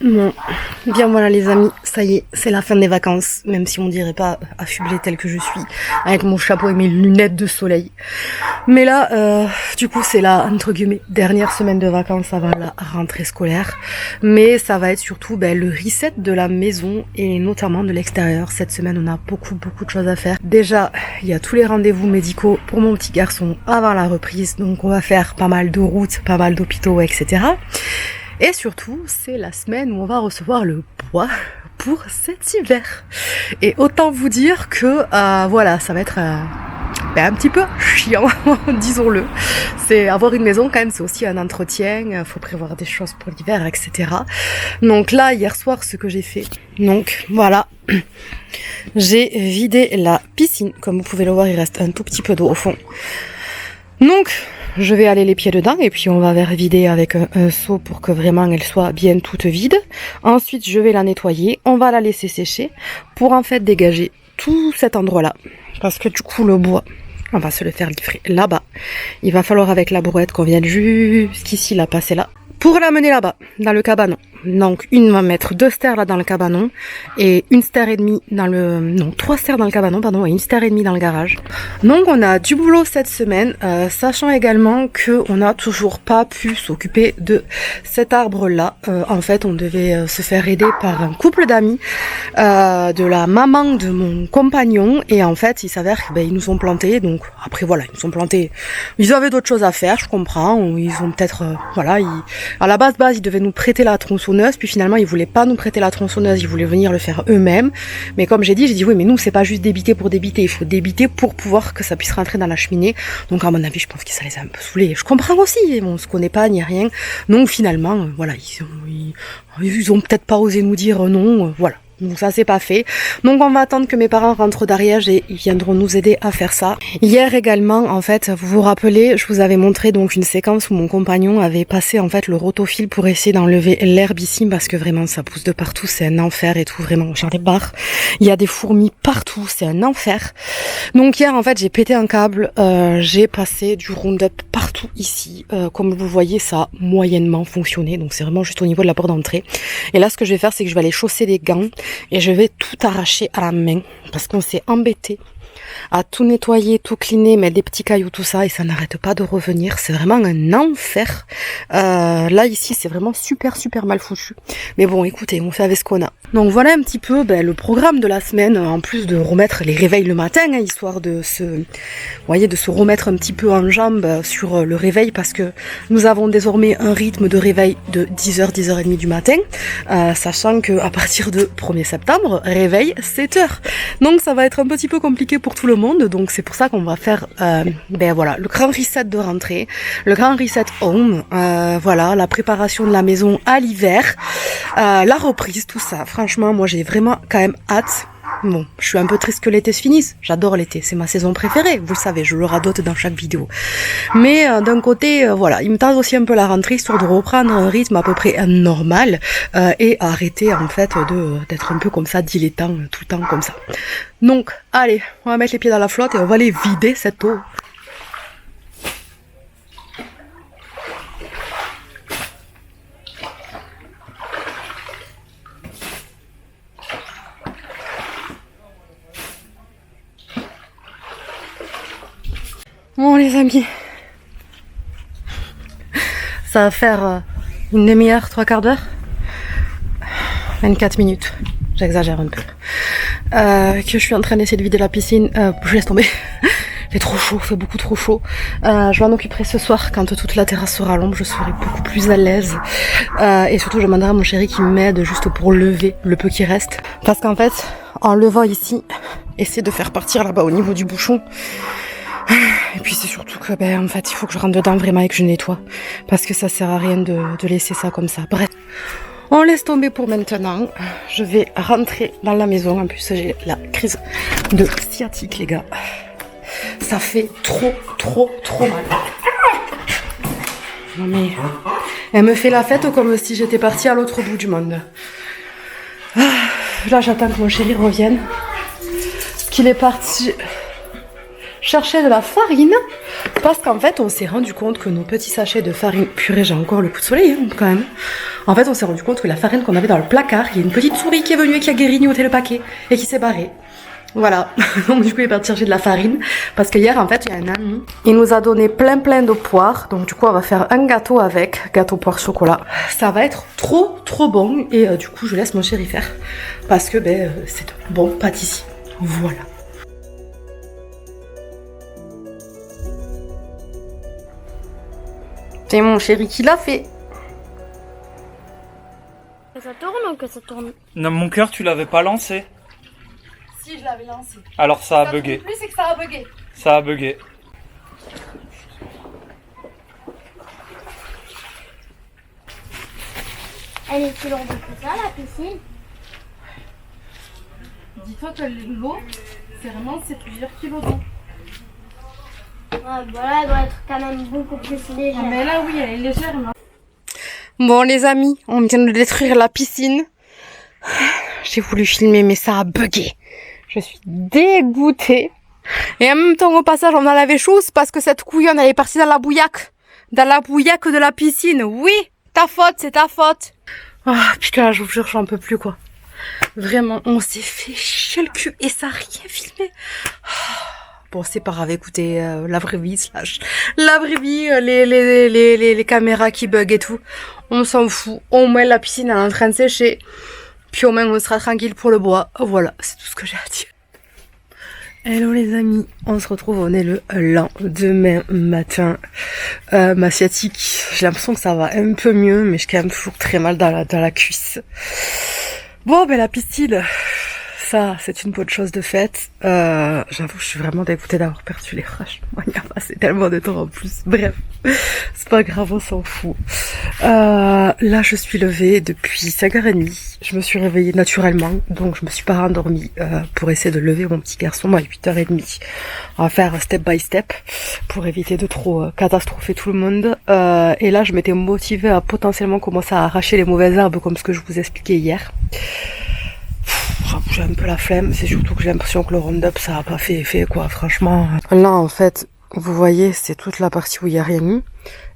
Bon, bien voilà les amis, ça y est, c'est la fin des vacances, même si on dirait pas affublée telle que je suis, avec mon chapeau et mes lunettes de soleil. Mais là, du coup, c'est la, entre guillemets, dernière semaine de vacances avant la rentrée scolaire. Mais ça va être surtout le reset de la maison et notamment de l'extérieur. Cette semaine, on a beaucoup de choses à faire. Déjà, il y a tous les rendez-vous médicaux pour mon petit garçon avant la reprise, donc on va faire pas mal de routes, pas mal d'hôpitaux, etc. Et surtout, c'est la semaine où on va recevoir le bois pour cet hiver. Et autant vous dire que voilà, ça va être un petit peu chiant, disons-le. C'est avoir une maison quand même, c'est aussi un entretien, faut prévoir des choses pour l'hiver, etc. Donc là, hier soir, ce que j'ai fait, donc voilà, j'ai vidé la piscine. Comme vous pouvez le voir, il reste un tout petit peu d'eau au fond. Donc, je vais aller les pieds dedans et puis on va vider avec un seau pour que vraiment elle soit bien toute vide. Ensuite, je vais la nettoyer. On va la laisser sécher pour en fait dégager tout cet endroit-là. Parce que du coup, le bois, on va se le faire livrer là-bas. Il va falloir avec la brouette qu'on vienne jusqu'ici la passer là. Pour l'amener là-bas, dans le cabanon. Donc, on va mettre 2 stères là dans le cabanon et 1 stère et demi dans le... Non, 3 stères dans le cabanon, pardon, et 1 stère et demi dans le garage. Donc, on a du boulot cette semaine, sachant également qu'on n'a toujours pas pu s'occuper de cet arbre-là. En fait, on devait se faire aider par un couple d'amis de la maman de mon compagnon et en fait, il s'avère qu'ils nous ont plantés. Donc, après, voilà, ils nous ont plantés. Ils avaient d'autres choses à faire, je comprends. Ils ont peut-être... voilà, à la base, ils devaient nous prêter la tronçonneuse, puis finalement ils voulaient pas nous prêter la tronçonneuse, ils voulaient venir le faire eux-mêmes. Mais comme j'ai dit oui, mais nous c'est pas juste débiter pour débiter, il faut débiter pour pouvoir que ça puisse rentrer dans la cheminée. Donc à mon avis, je pense que ça les a un peu saoulés. Je comprends aussi, on se connaît pas ni rien. Donc finalement, voilà, ils ont peut-être pas osé nous dire non, voilà. Donc ça c'est pas fait. Donc on va attendre que mes parents rentrent d'Ariège et ils viendront nous aider à faire ça. Hier également, en fait, vous vous rappelez, je vous avais montré donc une séquence où mon compagnon avait passé en fait le rotofil pour essayer d'enlever l'herbe ici parce que vraiment ça pousse de partout, c'est un enfer et tout, vraiment j'en ai marre. Il y a des fourmis partout, c'est un enfer. Donc hier en fait j'ai pété un câble, j'ai passé du Roundup partout ici. Comme vous voyez ça a moyennement fonctionné, donc c'est vraiment juste au niveau de la porte d'entrée. Et là ce que je vais faire c'est que je vais aller chausser des gants. Et je vais tout arracher à la main parce qu'on s'est embêté à tout nettoyer, tout cleaner, mettre des petits cailloux, tout ça, et ça n'arrête pas de revenir. C'est vraiment un enfer. Là, ici, c'est vraiment super mal foutu. Mais bon, écoutez, on fait avec ce qu'on a. Donc voilà un petit peu le programme de la semaine, en plus de remettre les réveils le matin, hein, histoire de se remettre un petit peu en jambes sur le réveil, parce que nous avons désormais un rythme de réveil de 10h, 10h30 du matin, sachant que à partir de 1er septembre, réveil 7h. Donc ça va être un petit peu compliqué pour tout le monde, donc c'est pour ça qu'on va faire voilà, le grand reset de rentrée, le grand reset home, voilà, la préparation de la maison à l'hiver, la reprise, tout ça. Franchement, moi j'ai vraiment quand même hâte. Bon, je suis un peu triste que l'été se finisse. J'adore l'été, c'est ma saison préférée. Vous le savez, je le radote dans chaque vidéo. Mais d'un côté, voilà, il me tarde aussi un peu la rentrée, histoire de reprendre un rythme à peu près normal et arrêter en fait d'être un peu comme ça, dilettant, tout le temps comme ça. Donc, allez, on va mettre les pieds dans la flotte et on va aller vider cette eau. Bon les amis, ça va faire une demi-heure, 3/4 d'heure, 24 minutes, j'exagère un peu, que je suis en train d'essayer de vider la piscine. Je laisse tomber, il fait trop chaud, il fait beaucoup trop chaud. Je m'en occuperai ce soir quand toute la terrasse sera à l'ombre, je serai beaucoup plus à l'aise. Et surtout je demanderai à mon chéri qui m'aide juste pour lever le peu qui reste. Parce qu'en fait, en levant ici, essayer de faire partir là-bas au niveau du bouchon. Et puis c'est surtout que en fait il faut que je rentre dedans vraiment et que je nettoie, parce que ça sert à rien de laisser ça comme ça. Bref, on laisse tomber pour maintenant. Je vais rentrer dans la maison. En plus j'ai la crise de sciatique les gars, ça fait trop mal. Non mais elle me fait la fête comme si j'étais partie à l'autre bout du monde. Là j'attends que mon chéri revienne, qu'il est parti. chercher de la farine parce qu'en fait on s'est rendu compte que nos petits sachets de farine, purée j'ai encore le coup de soleil hein, quand même. En fait on s'est rendu compte que la farine qu'on avait dans le placard, il y a une petite souris qui est venue et qui a grignoté le paquet et qui s'est barrée. Voilà, donc du coup il est parti chercher de la farine parce que hier en fait il y a un ami, il nous a donné plein de poires, donc du coup on va faire un gâteau avec, gâteau poire chocolat. Ça va être trop bon et du coup je laisse mon chéri faire parce que c'est un bon pâtissier, voilà. C'est mon chéri qui l'a fait. Que ça tourne ou que ça tourne? Non, mon cœur, tu l'avais pas lancé. Si, je l'avais lancé. Alors ça a bugué. Le plus, c'est que ça a bugué. Ça a bugué. Elle est plus lourde que ça, la piscine? Dis-toi que l'eau, c'est vraiment plusieurs kilos d'eau. Ouais, voilà, elle doit être quand même beaucoup plus légère. Mais là, oui, elle est légère. Là. Bon, les amis, on vient de détruire la piscine. J'ai voulu filmer, mais ça a bugué. Je suis dégoûtée. Et en même temps, au passage, on en avait chose parce que cette couillonne, elle est partie dans la bouillaque. Dans la bouillaque de la piscine. Oui, ta faute, c'est ta faute. Ah, putain, je vous jure, j'en peux plus, quoi. Vraiment, on s'est fait chier le cul et ça a rien filmé. Bon, c'est pas grave, écoutez, la vraie vie la vraie vie, les caméras qui bug et tout. On s'en fout. Au moins, la piscine, elle est en train de sécher. Puis au moins, on sera tranquille pour le bois. Voilà, c'est tout ce que j'ai à dire. Hello les amis, on se retrouve, on est le lendemain matin. Ma sciatique, j'ai l'impression que ça va un peu mieux, mais j'ai quand même toujours très mal dans la cuisse. Bon, la piscine, ça, c'est une bonne chose de faite. J'avoue, je suis vraiment dégoûtée d'avoir perdu les franchement, il y a passé tellement de temps en plus. Bref, c'est pas grave, on s'en fout. Là, je suis levée depuis 5h30. Je me suis réveillée naturellement, donc je me suis pas rendormie pour essayer de lever mon petit garçon à 8h30. On va faire step by step pour éviter de trop catastropher tout le monde. Et là, je m'étais motivée à potentiellement commencer à arracher les mauvaises herbes comme ce que je vous expliquais hier. J'avoue, j'ai un peu la flemme, c'est surtout que j'ai l'impression que le Roundup ça a pas fait effet quoi, franchement. Là en fait, vous voyez, c'est toute la partie où il y a rien eu.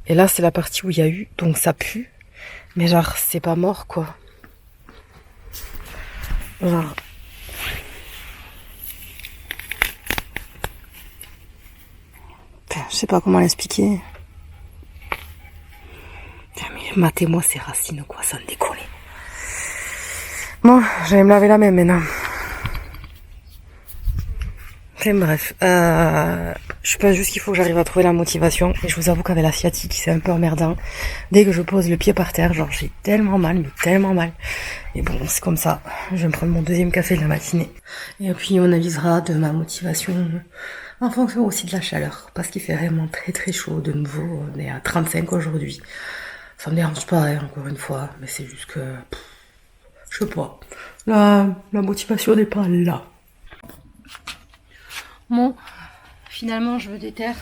Et là c'est la partie où il y a eu, donc ça pue. Mais genre, c'est pas mort quoi. Genre. Enfin, je sais pas comment l'expliquer. Mais matez-moi ces racines quoi, ça me décolle. Bon, j'allais me laver la main maintenant. Enfin bref, je pense juste qu'il faut que j'arrive à trouver la motivation. Et je vous avoue qu'avec la sciatique, c'est un peu emmerdant. Dès que je pose le pied par terre, genre j'ai tellement mal, mais tellement mal. Et bon, c'est comme ça. Je vais me prendre mon deuxième café de la matinée. Et puis on avisera de ma motivation en fonction aussi de la chaleur. Parce qu'il fait vraiment très chaud de nouveau. On est à 35 aujourd'hui. Ça me dérange pas, hein, encore une fois. Mais c'est juste que... je sais pas. La motivation n'est pas là. Bon, finalement je me déterre.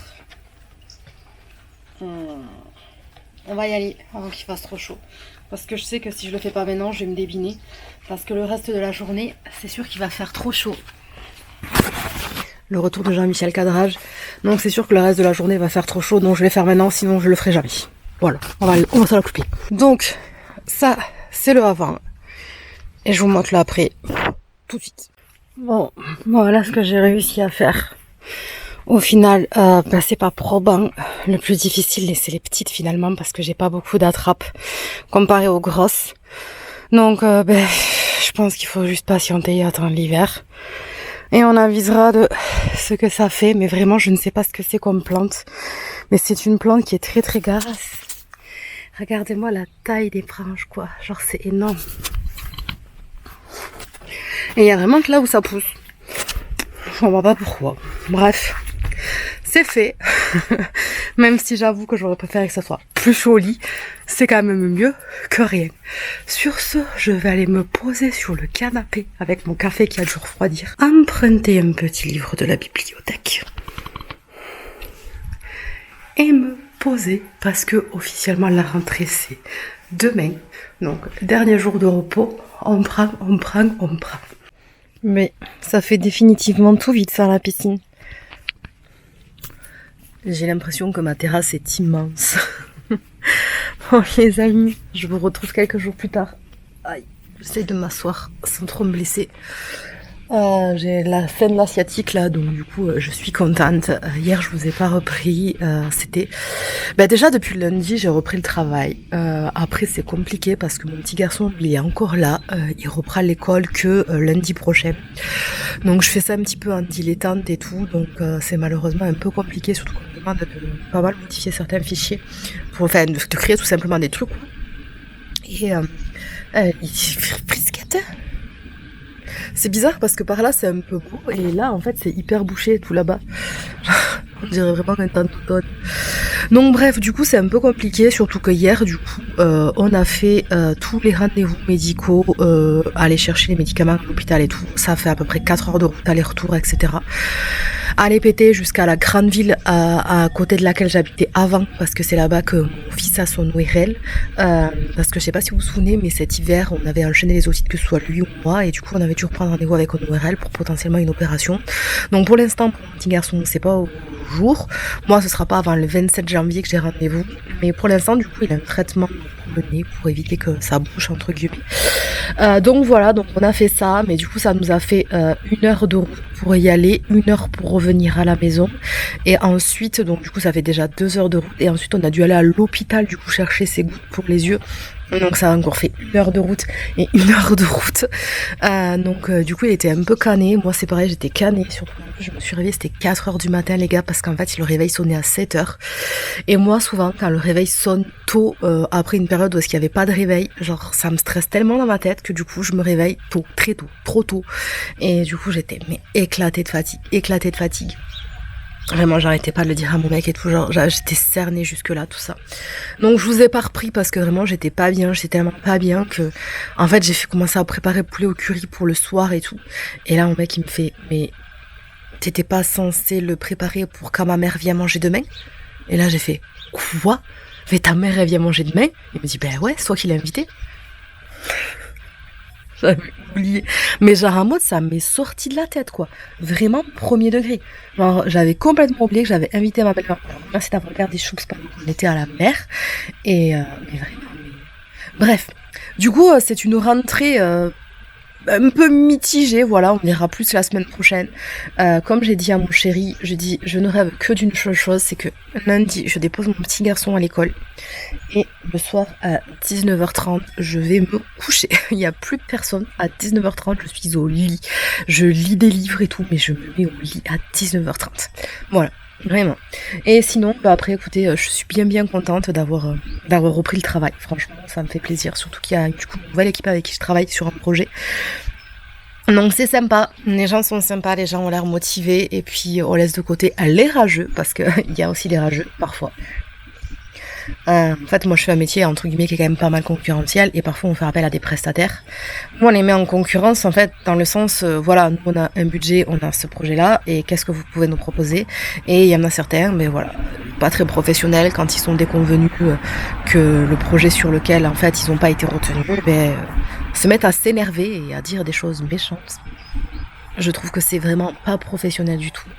On va y aller avant qu'il fasse trop chaud. Parce que je sais que si je le fais pas maintenant, je vais me débiner. Parce que le reste de la journée, c'est sûr qu'il va faire trop chaud. Le retour de Jean-Michel Cadrage. Donc c'est sûr que le reste de la journée va faire trop chaud. Donc je vais le faire maintenant, sinon je le ferai jamais. Voilà, on va s'en occuper. Donc, ça, c'est le avant. Et je vous montre là après, tout de suite. Bon, voilà ce que j'ai réussi à faire. Au final, c'est pas probant. Le plus difficile, c'est les petites finalement, parce que j'ai pas beaucoup d'attrapes comparé aux grosses. Donc, je pense qu'il faut juste patienter et attendre l'hiver. Et on avisera de ce que ça fait, mais vraiment, je ne sais pas ce que c'est comme plante. Mais c'est une plante qui est très grasse. Regardez-moi la taille des branches, quoi. Genre, c'est énorme. Et il y a vraiment que là où ça pousse. Je comprends pas pourquoi. Bref, c'est fait. Même si j'avoue que j'aurais préféré que ça soit plus joli, c'est quand même mieux que rien. Sur ce, je vais aller me poser sur le canapé avec mon café qui a dû refroidir. Emprunter un petit livre de la bibliothèque. Et me poser parce que officiellement la rentrée c'est demain. Donc, dernier jour de repos, on prend. Mais ça fait définitivement tout vite faire la piscine. J'ai l'impression que ma terrasse est immense. Bon les amis, je vous retrouve quelques jours plus tard. Aïe, j'essaie de m'asseoir sans trop me blesser. J'ai la fin de la sciatique là, donc du coup je suis contente. Hier je vous ai pas repris, c'était... déjà depuis le lundi j'ai repris le travail. Après c'est compliqué parce que mon petit garçon il est encore là, il reprend l'école que lundi prochain. Donc je fais ça un petit peu en dilettante et tout, donc c'est malheureusement un peu compliqué, surtout qu'on me demande de pas mal modifier certains fichiers, de créer tout simplement des trucs. Et il frisquette. C'est bizarre parce que par là c'est un peu beau et là en fait c'est hyper bouché tout là-bas. On dirait vraiment un temps d'automne. Donc bref, du coup c'est un peu compliqué, surtout que hier du coup on a fait tous les rendez-vous médicaux, aller chercher les médicaments à l'hôpital et tout. Ça fait à peu près 4 heures de route aller-retour, etc. Aller péter jusqu'à la grande ville à côté de laquelle j'habitais avant, parce que c'est là-bas que mon fils a son ORL. Parce que je sais pas si vous vous souvenez, mais cet hiver on avait enchaîné les otites, que ce soit lui ou moi, et du coup on avait dû reprendre rendez-vous avec un ORL pour potentiellement une opération. Donc pour l'instant, pour mon petit garçon, c'est pas au jour. Moi ce sera pas avant le 27 janvier que j'ai rendez-vous, mais pour l'instant du coup il a un traitement pour le nez pour éviter que ça bouche entre guillemets. Donc voilà, donc on a fait ça, mais du coup ça nous a fait 1 heure de route pour y aller, 1 heure pour revenir à la maison, et ensuite donc du coup ça fait déjà 2 heures de route, et ensuite on a dû aller à l'hôpital du coup chercher ses gouttes pour les yeux. Donc ça a encore fait 1 heure de route et 1 heure de route. Donc du coup il était un peu cané. Moi c'est pareil, j'étais canée. Surtout je me suis réveillée, c'était 4 heures du matin les gars, parce qu'en fait le réveil sonnait à 7 heures. Et moi souvent quand le réveil sonne tôt, après une période où il n'y avait pas de réveil, genre ça me stresse tellement dans ma tête que du coup je me réveille tôt, très tôt, trop tôt. Et du coup j'étais éclatée de fatigue. Vraiment, j'arrêtais pas de le dire à mon mec et tout, genre j'étais cernée jusque là, tout ça. Donc je vous ai pas repris parce que vraiment j'étais pas bien, j'étais tellement pas bien que en fait j'ai commencé à préparer poulet au curry pour le soir et tout. Et là mon mec il me fait, mais t'étais pas censé le préparer pour quand ma mère vient manger demain? Et là j'ai fait, quoi? Mais ta mère elle vient manger demain? Il me dit, ben ouais, soit qu'il est invité. J'avais oublié. Mais genre en mode ça m'est sorti de la tête quoi. Vraiment premier degré. Genre j'avais complètement oublié que j'avais invité ma belle-mère. Merci d'avoir regardé Choups pendant qu'on était à la mer. Et mais vraiment. Bref. Du coup c'est une rentrée un peu mitigée, voilà, on verra plus la semaine prochaine. Comme j'ai dit à mon chéri, je ne rêve que d'une seule chose, c'est que lundi, je dépose mon petit garçon à l'école et le soir à 19h30, je vais me coucher. Il n'y a plus de personne. À 19h30, je suis au lit. Je lis des livres et tout, mais je me mets au lit à 19h30. Voilà. Vraiment. Et sinon, après, écoutez, je suis bien contente d'avoir repris le travail. Franchement, ça me fait plaisir. Surtout qu'il y a du coup une nouvelle équipe avec qui je travaille sur un projet. Donc c'est sympa. Les gens sont sympas, les gens ont l'air motivés. Et puis on laisse de côté les rageux, parce qu'il y a aussi des rageux parfois. En fait, moi je fais un métier entre guillemets qui est quand même pas mal concurrentiel, et parfois on fait appel à des prestataires. Moi on les met en concurrence en fait dans le sens, voilà, nous on a un budget, on a ce projet-là, et qu'est-ce que vous pouvez nous proposer? Et il y en a certains, mais voilà, pas très professionnels, quand ils sont déconvenus que le projet sur lequel en fait ils n'ont pas été retenus, se mettent à s'énerver et à dire des choses méchantes. Je trouve que c'est vraiment pas professionnel du tout.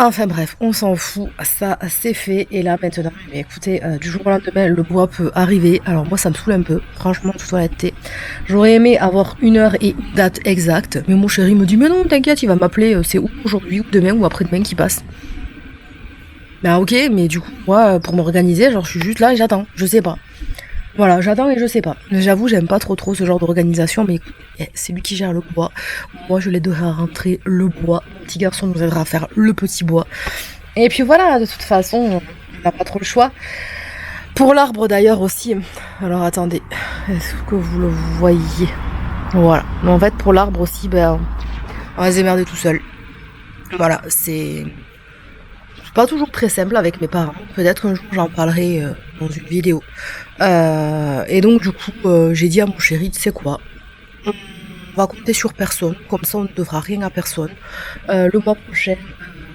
Enfin bref, on s'en fout, ça c'est fait, et là maintenant, mais écoutez, du jour au lendemain, le bois peut arriver. Alors moi ça me saoule un peu, franchement, toute honnêteté. J'aurais aimé avoir 1 heure et une date exacte, mais mon chéri me dit, mais non, t'inquiète, il va m'appeler, c'est aujourd'hui, ou demain, ou après-demain qui passe. Ben ok, mais du coup, moi, pour m'organiser, genre je suis juste là et j'attends, je sais pas. Voilà, j'attends et je sais pas. J'avoue, j'aime pas trop ce genre d'organisation, mais c'est lui qui gère le bois. Moi, je l'aiderai à rentrer le bois. Mon petit garçon nous aidera à faire le petit bois. Et puis voilà, de toute façon, on n'a pas trop le choix. Pour l'arbre d'ailleurs aussi. Alors attendez, est-ce que vous le voyez? Voilà. Mais en fait, pour l'arbre aussi, on va se démerder tout seul. Voilà, c'est pas toujours très simple avec mes parents. Peut-être un jour j'en parlerai dans une vidéo. Et donc du coup j'ai dit à mon chéri, tu sais quoi, on va compter sur personne, comme ça on ne devra rien à personne. Le mois prochain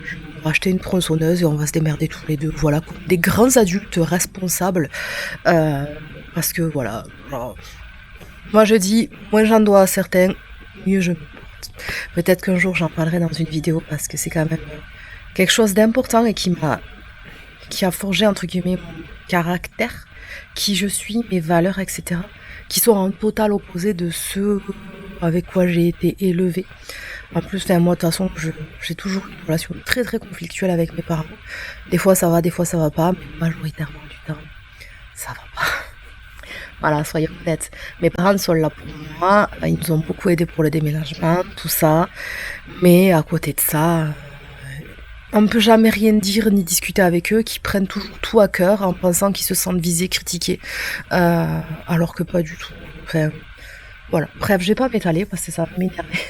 je vais racheter une tronçonneuse et on va se démerder tous les deux, voilà, comme des grands adultes responsables. Parce que voilà, genre, moi je dis, moins j'en dois à certains, mieux je me porte. Peut-être qu'un jour j'en parlerai dans une vidéo, parce que c'est quand même quelque chose d'important et qui m'a qui a forgé, entre guillemets, mon caractère, qui je suis, mes valeurs, etc., qui sont en total opposé de ceux avec quoi j'ai été élevée. En plus, moi, de toute façon, j'ai toujours une relation très très conflictuelle avec mes parents. Des fois ça va, des fois ça va pas, mais majoritairement du temps, ça va pas. Voilà, soyons honnêtes. Mes parents sont là pour moi, ils nous ont beaucoup aidés pour le déménagement, tout ça. Mais à côté de ça, on ne peut jamais rien dire ni discuter avec eux, qui prennent toujours tout à cœur en pensant qu'ils se sentent visés, critiqués. Alors que pas du tout. Enfin, voilà. Bref, je vais pas m'étaler parce que ça va m'énerver.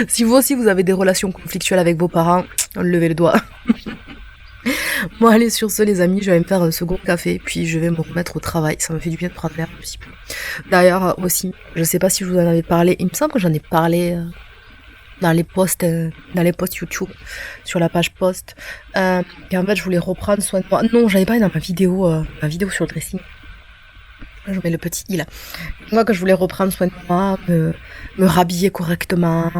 Si vous aussi vous avez des relations conflictuelles avec vos parents, levez le doigt. Bon allez, sur ce les amis, je vais me faire un second café, puis je vais me remettre au travail. Ça me fait du bien de prendre l'air un petit peu. D'ailleurs aussi, je sais pas si je vous en avais parlé, il me semble que j'en ai parlé dans les posts YouTube, sur la page post. Et en fait je voulais reprendre soin de moi. Non, j'avais pas dans ma vidéo sur le dressing. Je mets le petit i là. Moi que je voulais reprendre soin de moi, me rhabiller correctement,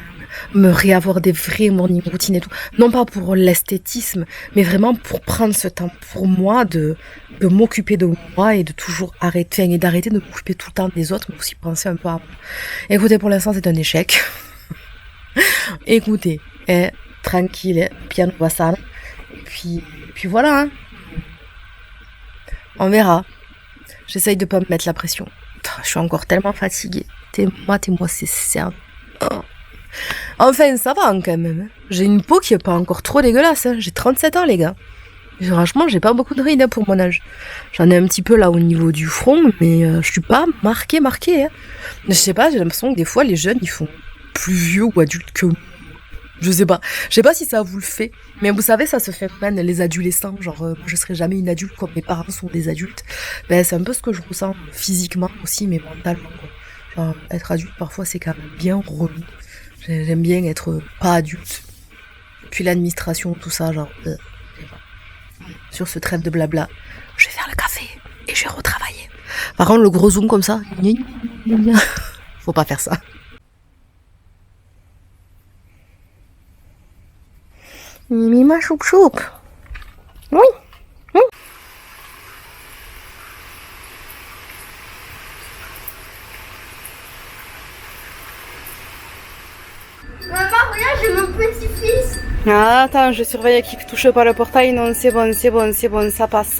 me réavoir des vraies morning routines et tout. Non pas pour l'esthétisme, mais vraiment pour prendre ce temps pour moi de m'occuper de moi et de toujours arrêter, et d'arrêter de m'occuper tout le temps des autres, mais aussi penser un peu à moi. Écoutez, pour l'instant c'est un échec. Écoutez, tranquille, piano bassal. Puis voilà, hein. On verra. J'essaye de pas me mettre la pression. Je suis encore tellement fatiguée. T'es moi, c'est ça. Oh. Enfin, ça va quand même. J'ai une peau qui est pas encore trop dégueulasse. Hein. J'ai 37 ans, les gars. Et franchement, j'ai pas beaucoup de rides pour mon âge. J'en ai un petit peu là au niveau du front, mais je suis pas marquée. Hein. Je sais pas, j'ai l'impression que des fois, les jeunes, ils font plus vieux ou adultes que moi. Je sais pas si ça vous le fait, mais vous savez, ça se fait même les adolescents, genre je serai jamais une adulte comme mes parents sont des adultes. Ben c'est un peu ce que je ressens physiquement aussi, mais mentalement quoi. Genre être adulte parfois c'est quand même bien relou. J'aime bien être pas adulte. Puis l'administration, tout ça, genre sur ce trêve de blabla, je vais faire le café et je vais retravailler. Par contre le gros zoom comme ça, faut pas faire ça. Mima choup choup. Oui. Maman, regarde, j'ai mon petit-fils. Ah, attends, je surveille qu'il ne touche pas le portail. Non, c'est bon, ça passe.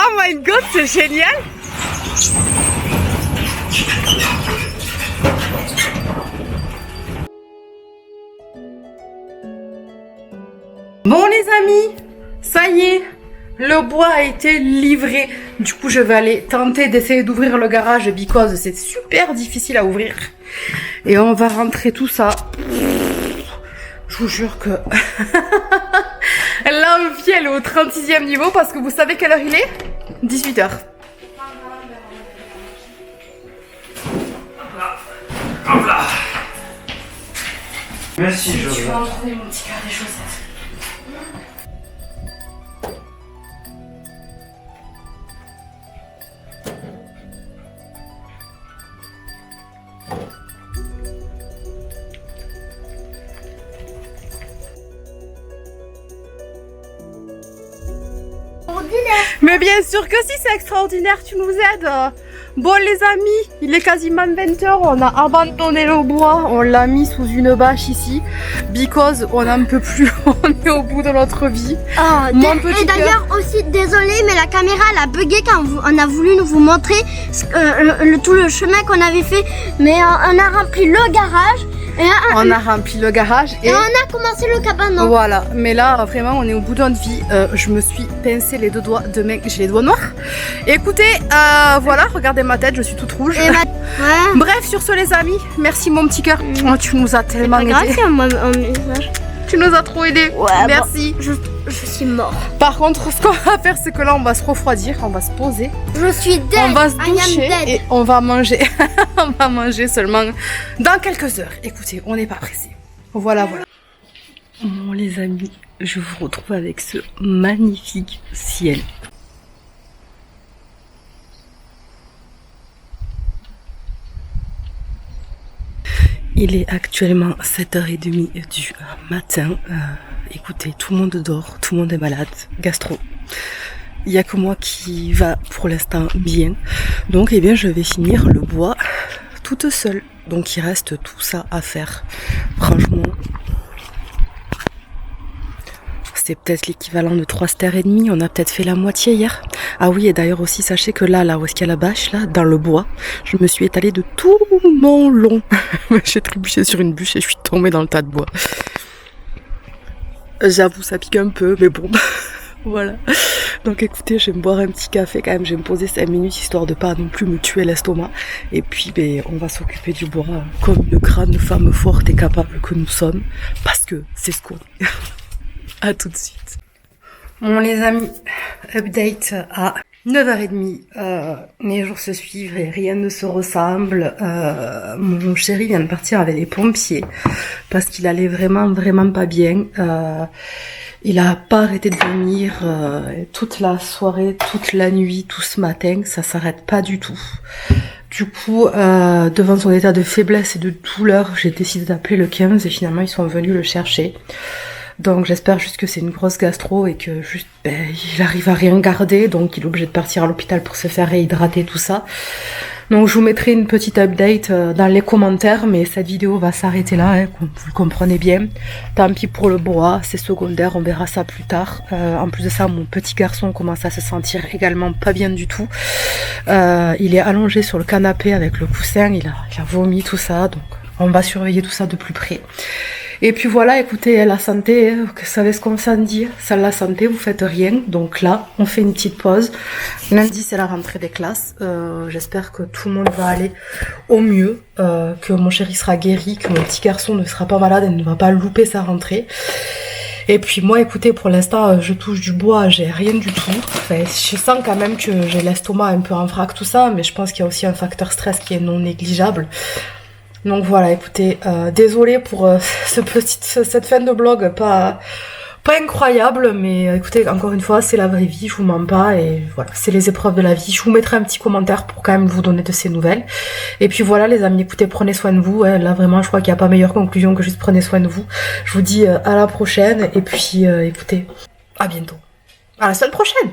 Oh my god, c'est génial! Bon les amis, ça y est, le bois a été livré. Du coup, je vais aller tenter d'essayer d'ouvrir le garage because c'est super difficile à ouvrir. Et on va rentrer tout ça. Je vous jure que l'envie elle est au 36e niveau parce que vous savez quelle heure il est? 18h. Hop là. Merci, Je Joseph. vais en trouver mon petit carré chaussettes. Mais bien sûr que si, c'est extraordinaire, tu nous aides. Bon les amis, il est quasiment 20h, on a abandonné le bois, on l'a mis sous une bâche ici, because on n'en peut plus, on est au bout de notre vie. Et d'ailleurs aussi, désolé, mais la caméra elle a bugué quand on a voulu vous montrer tout le chemin qu'on avait fait, mais on a rempli le garage. On a rempli le garage et on a commencé le cabanon. Voilà, mais là vraiment on est au bout de notre vie. Je me suis pincé les deux doigts, demain j'ai les doigts noirs. Écoutez, voilà, regardez ma tête, je suis toute rouge. Ouais. Bref, sur ce les amis, merci mon petit cœur. Oh, tu nous as tellement aidé. Tu nous as trop aidé. Ouais, merci. Bon, je suis mort. Par contre, ce qu'on va faire, c'est que là, on va se refroidir, on va se poser. Je suis dead. On va se doucher et on va manger. On va manger seulement dans quelques heures. Écoutez, on n'est pas pressé. Voilà. Bon les amis, je vous retrouve avec ce magnifique ciel. Il est actuellement 7h30 du matin. Écoutez, tout le monde dort, tout le monde est malade, gastro. Il n'y a que moi qui va pour l'instant bien. Donc eh bien je vais finir le bois toute seule. Donc il reste tout ça à faire. Franchement, c'est peut-être l'équivalent de 3 stères et demi. On a peut-être fait la moitié hier. Ah oui, et d'ailleurs aussi sachez que là où est-ce qu'il y a la bâche, là, dans le bois, je me suis étalée de tout mon long. J'ai trébuché sur une bûche et je suis tombée dans le tas de bois. J'avoue, ça pique un peu, mais bon. Voilà. Donc écoutez, je vais me boire un petit café quand même, je vais me poser 5 minutes histoire de pas non plus me tuer l'estomac. Et puis on va s'occuper du bois comme une grande femme forte et capable que nous sommes. Parce que c'est ce qu'on est. À tout de suite. Bon les amis, update à 9h30. Les jours se suivent et rien ne se ressemble. Mon chéri vient de partir avec les pompiers parce qu'il allait vraiment pas bien. Il a pas arrêté de venir toute la soirée, toute la nuit, tout ce matin, ça s'arrête pas du tout. Du coup, devant son état de faiblesse et de douleur, j'ai décidé d'appeler le 15 et finalement ils sont venus le chercher. Donc j'espère juste que c'est une grosse gastro et que juste il arrive à rien garder, donc il est obligé de partir à l'hôpital pour se faire réhydrater, tout ça. Donc je vous mettrai une petite update dans les commentaires, mais cette vidéo va s'arrêter là, hein, vous le comprenez bien. Tant pis pour le bois, c'est secondaire, on verra ça plus tard. En plus de ça, mon petit garçon commence à se sentir également pas bien du tout. Il est allongé sur le canapé avec le coussin, il a vomi tout ça, donc on va surveiller tout ça de plus près. Et puis voilà, écoutez, la santé, vous savez ce qu'on s'en dit, sans la santé, vous faites rien. Donc là, on fait une petite pause. Lundi, c'est la rentrée des classes. J'espère que tout le monde va aller au mieux, que mon chéri sera guéri, que mon petit garçon ne sera pas malade et ne va pas louper sa rentrée. Et puis moi, écoutez, pour l'instant, je touche du bois, j'ai rien du tout. Enfin, je sens quand même que j'ai l'estomac un peu en vrac, tout ça, mais je pense qu'il y a aussi un facteur stress qui est non négligeable. Donc voilà, écoutez, désolée pour cette fin de vlog pas incroyable, mais écoutez, encore une fois, c'est la vraie vie, je vous mens pas, et voilà, c'est les épreuves de la vie. Je vous mettrai un petit commentaire pour quand même vous donner de ces nouvelles. Et puis voilà les amis, écoutez, prenez soin de vous, hein. Là vraiment, je crois qu'il n'y a pas meilleure conclusion que juste prenez soin de vous. Je vous dis à la prochaine, et puis écoutez, à bientôt. À la semaine prochaine.